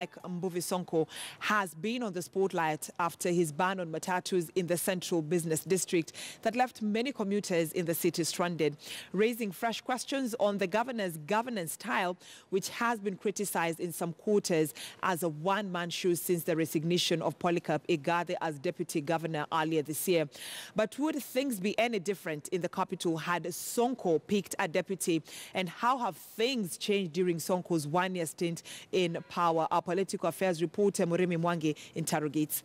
Like Man Sonko has been on the spotlight after his ban on matatus in the central business district that left many commuters in the city stranded, raising fresh questions on the governor's governance style, which has been criticized in some quarters as a one-man show since the resignation of Polycarp Igade as deputy governor earlier this year. But would things be any different in the capital had Sonko picked a deputy? And how have things changed during Sonko's one-year stint in power? Our political affairs reporter Murimi Mwangi interrogates.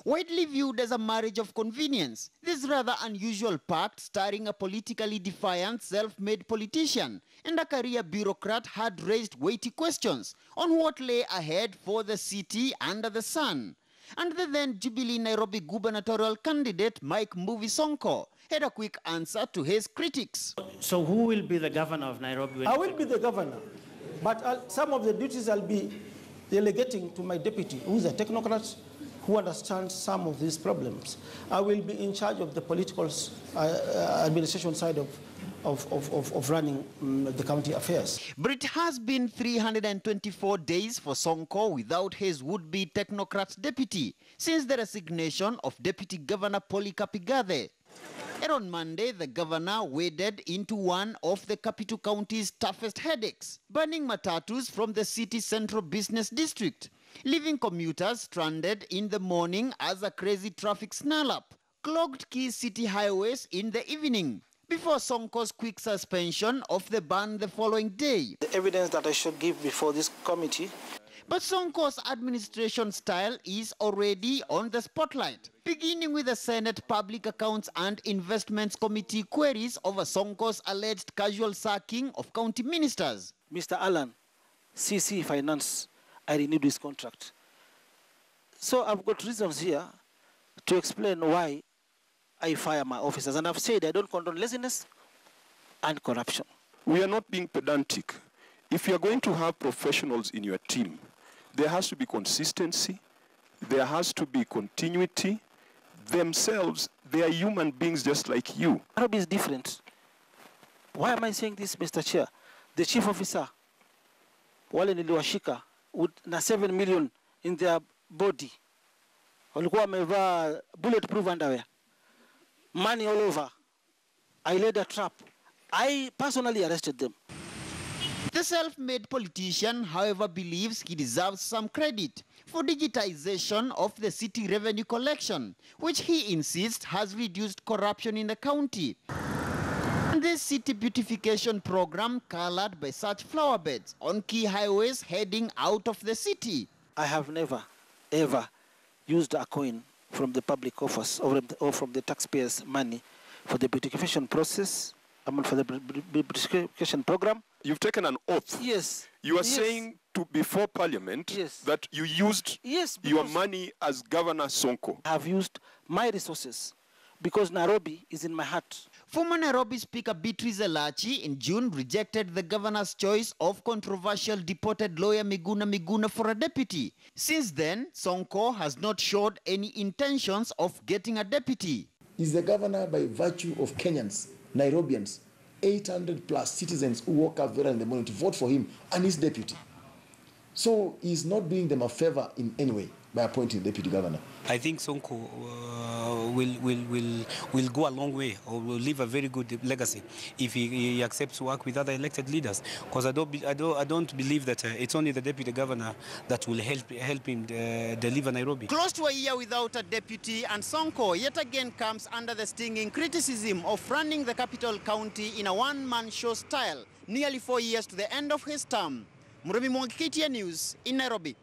Widely viewed as a marriage of convenience, this rather unusual pact starring a politically defiant self-made politician and a career bureaucrat had raised weighty questions on what lay ahead for the city under the sun. And the then Jubilee Nairobi gubernatorial candidate Mike Mbuvi Sonko had a quick answer to his critics. So who will be the governor of Nairobi? I will be the governor, but some of the duties I'll be delegating to my deputy, who is a technocrat, who understands some of these problems. I will be in charge of the political administration side of running the county affairs. But it has been 324 days for Sonko without his would-be technocrat deputy since the resignation of Deputy Governor Polycarp Igade. And on Monday, the governor waded into one of the capital county's toughest headaches, banning matatus from the city's central business district, leaving commuters stranded in the morning as a crazy traffic snarl-up clogged key city highways in the evening, before Sonko's quick suspension of the ban the following day. The evidence that I should give before this committee. But Sonko's administration style is already on the spotlight, beginning with the Senate Public Accounts and Investments Committee queries over Sonko's alleged casual sacking of county ministers. Mr. Alan, CC Finance, I renewed his contract. So I've got reasons here to explain why I fire my officers. And I've said I don't condone laziness and corruption. We are not being pedantic. If you're going to have professionals in your team, there has to be consistency, there has to be continuity. Themselves, they are human beings just like you. Nairobi is different. Why am I saying this, Mr. Chair? The chief officer, wale niliwashika, na 7 million in their body. Walikuwa wamevaa bulletproof underwear. Money all over. I laid a trap. I personally arrested them. The self-made politician, however, believes he deserves some credit for digitization of the city revenue collection, which he insists has reduced corruption in the county. And this city beautification program colored by such flower beds on key highways heading out of the city. I have never, ever used a coin from the public office or from the taxpayers' money for the beautification process, for the beautification program. You've taken an oath. Yes. You are saying before Parliament that you used your money as Governor Sonko. I have used my resources because Nairobi is in my heart. Former Nairobi Speaker Beatrice Elachi in June rejected the governor's choice of controversial deported lawyer Miguna for a deputy. Since then, Sonko has not showed any intentions of getting a deputy. He's the governor by virtue of Kenyans, Nairobians, 800 plus citizens who woke up very early in the morning to vote for him and his deputy. So he's not doing them a favor in any way by appointing deputy governor. I think Sonko will go a long way, or will leave a very good legacy if he accepts to work with other elected leaders. Because I don't believe that it's only the deputy governor that will help him deliver Nairobi. Close to a year without a deputy, and Sonko yet again comes under the stinging criticism of running the capital county in a one-man show style, nearly 4 years to the end of his term. Murimi Mwangi, KTN News in Nairobi.